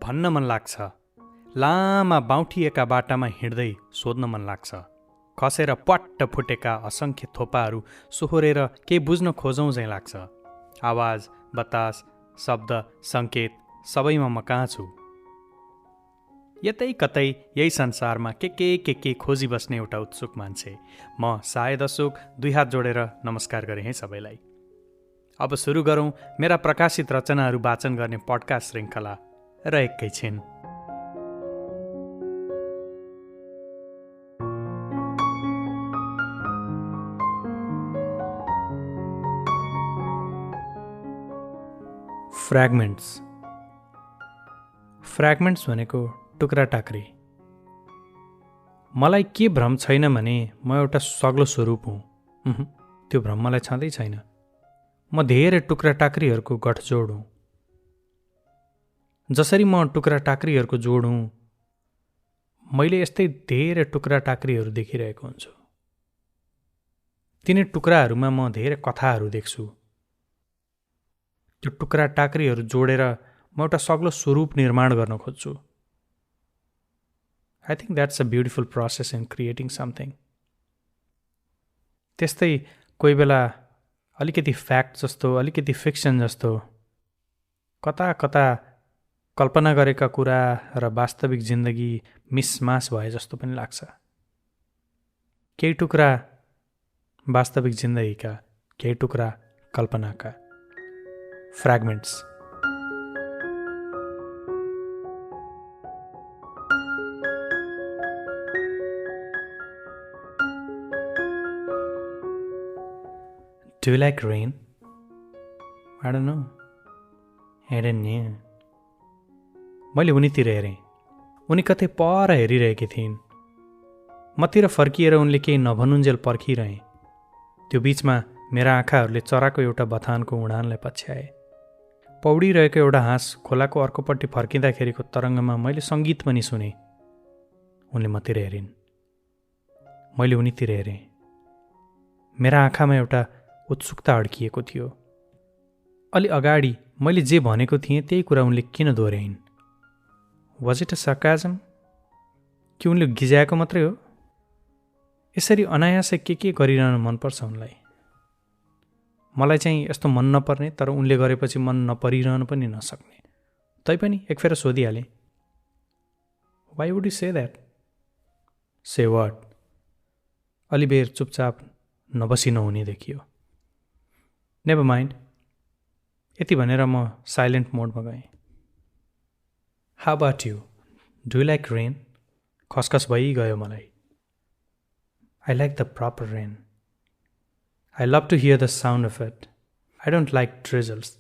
भन्न मन लाग्छ। लामा बाउठिएका बाटामा हिँड्दै सोध्न मन लाग्छ। खसेर पट्ट फुटेका असङ्ख्य थोपाहरू सोहोरेर केही बुझ्न खोजौँ झैँ लाग्छ। आवाज, बतास, शब्द, सङ्केत सबैमा म कहाँ छु? यतै कतै यही संसारमा के खोजी बस्ने एउटा उत्सुक मान्छे। म सायद अशोक दुई हात जोडेर नमस्कार गरेँ है सबैलाई। अब सुरु गरौँ मेरा प्रकाशित रचनाहरू वाचन गर्ने पडकास्ट श्रृङ्खला र एकैछिन। फ्र्यागमेन्ट्स भनेको टुक्रा टाक्री। मलाई के भ्रम छैन भने म एउटा सग्लो स्वरूप हुँ। त्यो भ्रम मलाई छँदै छैन। म धेरै टुक्रा टाक्रीहरूको गठजोड हुँ। जसरी म टुक्रा टाक्रीहरूको जोड हुँ, मैले यस्तै धेरै टुक्रा टाक्रीहरू देखिरहेको हुन्छु। तिनी टुक्राहरूमा म धेरै कथाहरू देख्छु। त्यो टुक्रा टाक्रीहरू जोडेर म एउटा सग्लो स्वरूप निर्माण गर्न खोज्छु। I think that's a beautiful process in creating something. त्यस्तै कोही बेला अलिकति फ्याक्ट जस्तो, अलिकति फिक्सन जस्तो, कता कता कल्पना गरेका कुरा र वास्तविक जिन्दगी मिसमास भए जस्तो पनि लाग्छ। केही टुक्रा वास्तविक जिन्दगीका, केही टुक्रा कल्पनाका। फ्र्यागमेन्ट्स। Do you like rain? I don't know. I don't know. मैले उनीतिर हेरेँ। उनी कतै पर हेरिरहेकी थिइन्। मतिर फर्किएर उनले केही नभनुन्जेल पर्खिरहे। त्यो बीचमा मेरा आँखाहरूले चराको एउटा बथानको उडानलाई पछ्याए। पौडिरहेको एउटा हाँस खोलाको अर्कोपट्टि फर्किँदाखेरिको तरङ्गमा मैले सङ्गीत पनि सुने। उनले मतिर हेरिन्। मैले उनीतिर हेरेँ। मेरा आँखामा एउटा उत्सुकता अड्किएको थियो। अलि अगाडि मैले जे भनेको थिएँ त्यही कुरा उनले किन दोहोऱ्याइन्? Was it a sarcasm? कि उनले गिजाएको मात्रै हो? यसरी अनायासै के गरिरहन मनपर्छ उनलाई। मलाई चाहिँ यस्तो मन नपर्ने, तर उनले गरेपछि मन नपरिरहन पनि नसक्ने। तैपनि एकफेर सोधिहालेँ, why would you say that? Say what? अलि बेर चुपचाप नबसी नहुने देखियो। नेभर माइन्ड, यति भनेर म साइलेन्ट मोडमा गएँ। How about you? Do you like rain? खसखस भइगयो मलाई। I like the proper rain. I love to hear the sound of it. I don't like drizzles.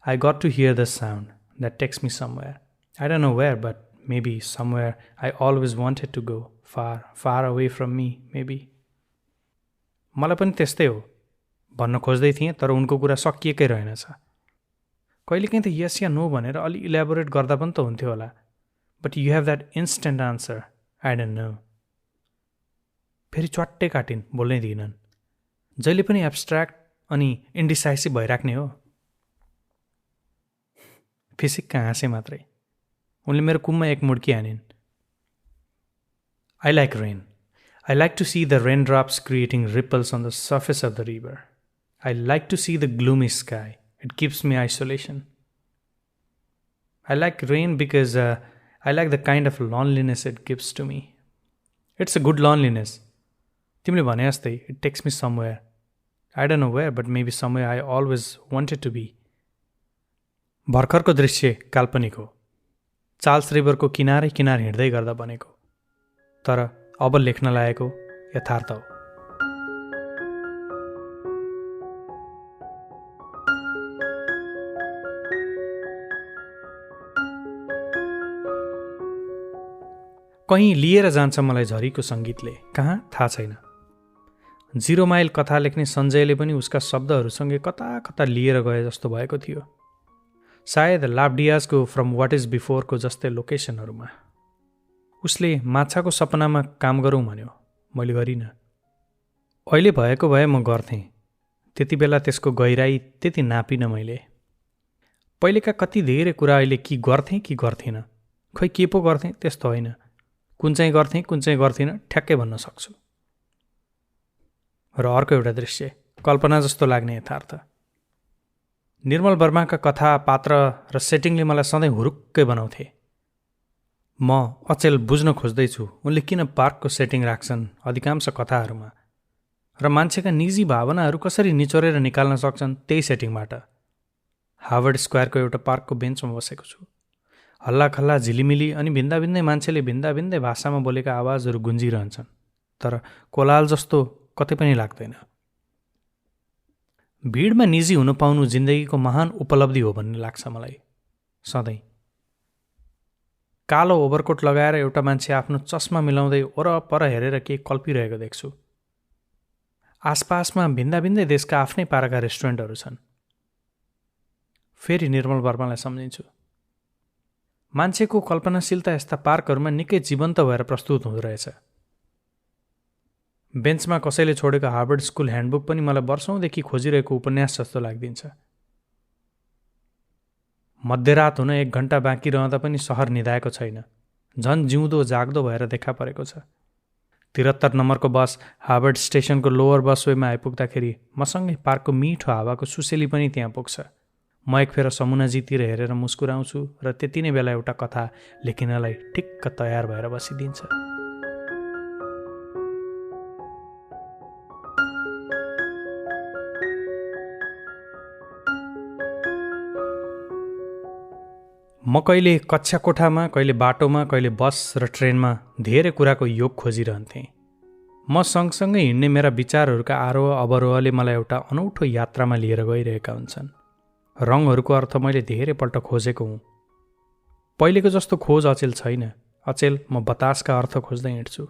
I got to hear the sound that takes me somewhere. I don't know where, but maybe somewhere I always wanted to go. Far, far away from me, maybe. मलाई पनि त्यस्तै हो भन्न खोज्दै थिएँ, तर उनको कुरा सकिएकै रहेनछ। कहिलेकाहीँ त यस या नो भनेर अलि इलेबोरेट गर्दा पनि त हुन्थ्यो होला। But you have that instant answer, I don't know. फेरि च्वाट्टै काटिन्, बोल्नै दिएनन्। जहिले पनि एब्स्ट्र्याक्ट अनि इन्डिसाइसिभ भइराख्ने हो। फिसिक्का हाँसे मात्रै। उनले मेरो कुममा एक मुड्की हानिन्। I like rain. I like to see the raindrops creating ripples on the surface of the river. I like to see the gloomy sky. It gives me isolation. I like rain because I like the kind of loneliness it gives to me. It's a good loneliness. तिमीले भने जस्तै, it takes me somewhere. I don't know where, but maybe somewhere I always wanted to be. भर्खरको दृश्य काल्पनिक हो। Charles रिभरको किनारै किनार हिँड्दै गर्दा बनेको। तर अब लेख्न लागेको यथार्थ हो। कहीँ लिएर जान्छ मलाई झरीको सङ्गीतले, कहाँ थाहा छैन। 0 माइल कथा लेख्ने सञ्जयले पनि उसका शब्दहरूसँगै कता कता लिएर गए जस्तो भएको थियो। सायद लाभडियाजको फ्रम वाट इज बिफोरको जस्तै लोकेसनहरूमा। उसले माछाको सपनामा काम गरौँ भन्यो, मैले गरिनँ। अहिले भएको भए म गर्थेँ। त्यति बेला त्यसको गहिराई त्यति नापिनँ मैले। पहिलेका कति धेरै कुरा अहिले कि गर्थेँ कि गर्थिनँ। खै के पो गर्थेँ त्यस्तो होइन, कुन चाहिँ गर्थेँ कुन चाहिँ गर्थिनँ ठ्याक्कै भन्न सक्छु। र अर्को एउटा दृश्य, कल्पना जस्तो लाग्ने यथार्थ। निर्मल वर्माका कथा, पात्र र सेटिङले मलाई सधैँ हुरुक्कै बनाउँथे। म अचेल बुझ्न खोज्दैछु उनले किन पार्कको सेटिङ राख्छन् अधिकांश कथाहरूमा, र मान्छेका निजी भावनाहरू कसरी निचोरेर निकाल्न सक्छन् त्यही सेटिङबाट। हार्वर्ड स्क्वायरको एउटा पार्कको बेन्चमा बसेको छु। हल्लाखल्ला, झिलिमिली अनि भिन्दै मान्छेले भिन्दै भाषामा बोलेका आवाजहरू गुन्जिरहन्छन्, तर कोलाहल जस्तो कतै पनि लाग्दैन। भिडमा निजी हुन पाउनु जिन्दगीको महान उपलब्धि हो भन्ने लाग्छ मलाई सधैँ। कालो ओभरकोट लगाएर एउटा मान्छे आफ्नो चस्मा मिलाउँदै वरपर हेरेर केही कल्पिरहेको देख्छु। आसपासमा भिन्दै देशका आफ्नै पाराका रेस्टुरेन्टहरू छन्। फेरि निर्मल वर्मालाई सम्झिन्छु। मान्छेको कल्पनाशीलता यस्ता पार्कहरूमा निकै जीवन्त भएर प्रस्तुत हुँदो रहेछ। बेन्चमा कसैले छोडेको हार्वर्ड स्कुल ह्यान्डबुक पनि मलाई वर्षौँदेखि खोजिरहेको उपन्यास जस्तो लाग्दिन्छ। मध्यरात हुन 1 घण्टा बाँकी रहँदा पनि सहर निधाएको छैन, झन् जिउँदो जाग्दो भएर देखा परेको छ। 73 नम्बरको बस हार्वर्ड स्टेसनको लोवर बसवेमा आइपुग्दाखेरि मसँगै पार्कको मिठो हावाको सुसेली पनि त्यहाँ पुग्छ। म एकफेर समुनाजीतिर हेरेर मुस्कुराउँछु र त्यति नै बेला एउटा कथा लेखिनलाई ठिक्क तयार भएर बसिदिन्छ। म कहिले कक्षा कोठामा, कहिले बाटोमा, कहिले बस र ट्रेनमा धेरै कुराको योग खोजिरहन्थेँ। म सँगसँगै हिँड्ने मेरा विचारहरूका आरोह अवरोहले मलाई एउटा अनौठो यात्रामा लिएर गइरहेका हुन्छन्। रङहरूको अर्थ मैले धेरैपल्ट खोजेको हुँ। पहिलेको जस्तो खोज अचेल छैन। अचेल म बतासका अर्थ खोज्दै हिँड्छु।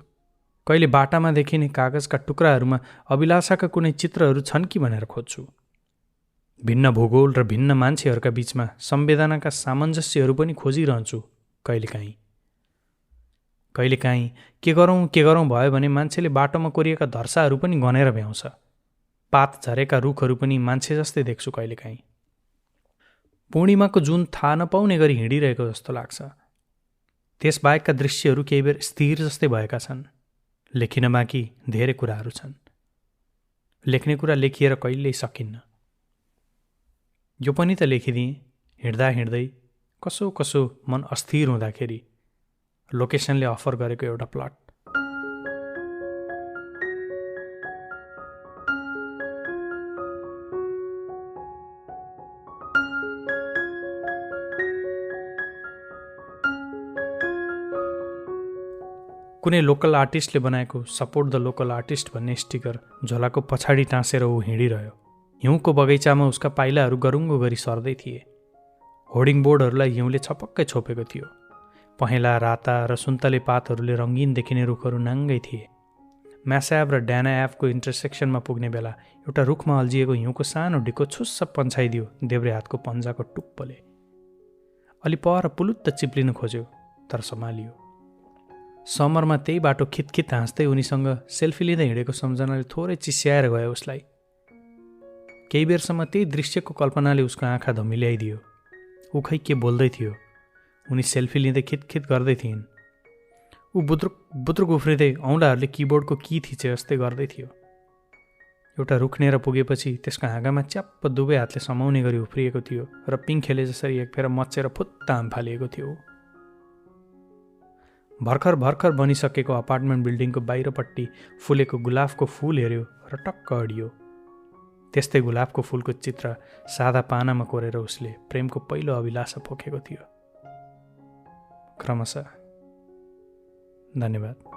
कहिले बाटामा देखिने कागजका टुक्राहरूमा अभिलाषाका कुनै चित्रहरू छन् कि भनेर खोज्छु। भिन्न भूगोल र भिन्न मान्छेहरूका बीचमा संवेदनाका सामञ्जस्यहरू पनि खोजिरहन्छु। कहिलेकाहीँ के गरौँ भयो भने मान्छेले बाटोमा कोरिएका धर्साहरू पनि गनेर भ्याउँछ। पात झरेका रुखहरू पनि मान्छे जस्तै देख्छु कहिलेकाहीँ। पूर्णिमाको जुन थाहा नपाउने गरी हिँडिरहेको जस्तो लाग्छ। त्यसबाहेकका दृश्यहरू केही बेर स्थिर जस्तै भएका छन्। लेखिन बाँकी धेरै कुराहरू छन्। लेख्ने कुरा लेखिएर कहिल्यै सकिन्न। यो पनि त लेखिदिएँ हिँड्दै कसो मन अस्थिर हुँदाखेरि लोकेसनले अफर गरेको एउटा प्लट। कुनै लोकल आर्टिस्टले बनाएको सपोर्ट द लोकल आर्टिस्ट भन्ने स्टिकर झोलाको पछाडि टाँसेर ऊ हिँडिरह्यो। हिउँको बगैँचामा उसका पाइलाहरू गरुङ्गो गरी सर्दै थिए। होर्डिङ बोर्डहरूलाई हिउँले छपक्कै छोपेको थियो। पहेँला, राता र सुन्तले पातहरूले रङ्गीन देखिने रुखहरू नाङ्गै थिए। म्यासाब र ड्यानाएभको इन्टरसेक्सनमा पुग्ने बेला एउटा रुखमा अल्झिएको हिउँको सानो ढिको छुस्स पन्छाइदियो देब्रे हातको पन्जाको टुप्पोले। अलि पर पुलुत्त चिप्लिन खोज्यो तर सम्हालियो। समरमा त्यही बाटो खितखित हाँस्दै उनीसँग सेल्फी लिँदै हिँडेको सम्झनाले थोरै चिस्याएर गयो उसलाई। केही बेरसम्म त्यही दृश्यको कल्पनाले उसको आँखा धमिल्याइदियो। ऊ खै के बोल्दै थियो। उनी सेल्फी लिँदै खितखित गर्दै थिइन्। ऊ बुद्रुक उफ्रिँदै औँलाहरूले किबोर्डको की थिचे जस्तै गर्दै थियो। एउटा रुखनेर पुगेपछि त्यसको हाँगामा च्याप्प दुवै हातले समाउने गरी उफ्रिएको थियो र पिङखेले जसरी एकफेर मच्चेर फुत्ता हाम फालिएको थियो। भर्खर बनिसकेको अपार्टमेन्ट बिल्डिङको बाहिरपट्टि फुलेको गुलाबको फुल हेऱ्यो र टक्क अडियो। त्यस्तै गुलाबको फुलको चित्र सादा पानामा कोरेर उसले प्रेमको पहिलो अभिलाषा पोखेको थियो। क्रमशः। धन्यवाद।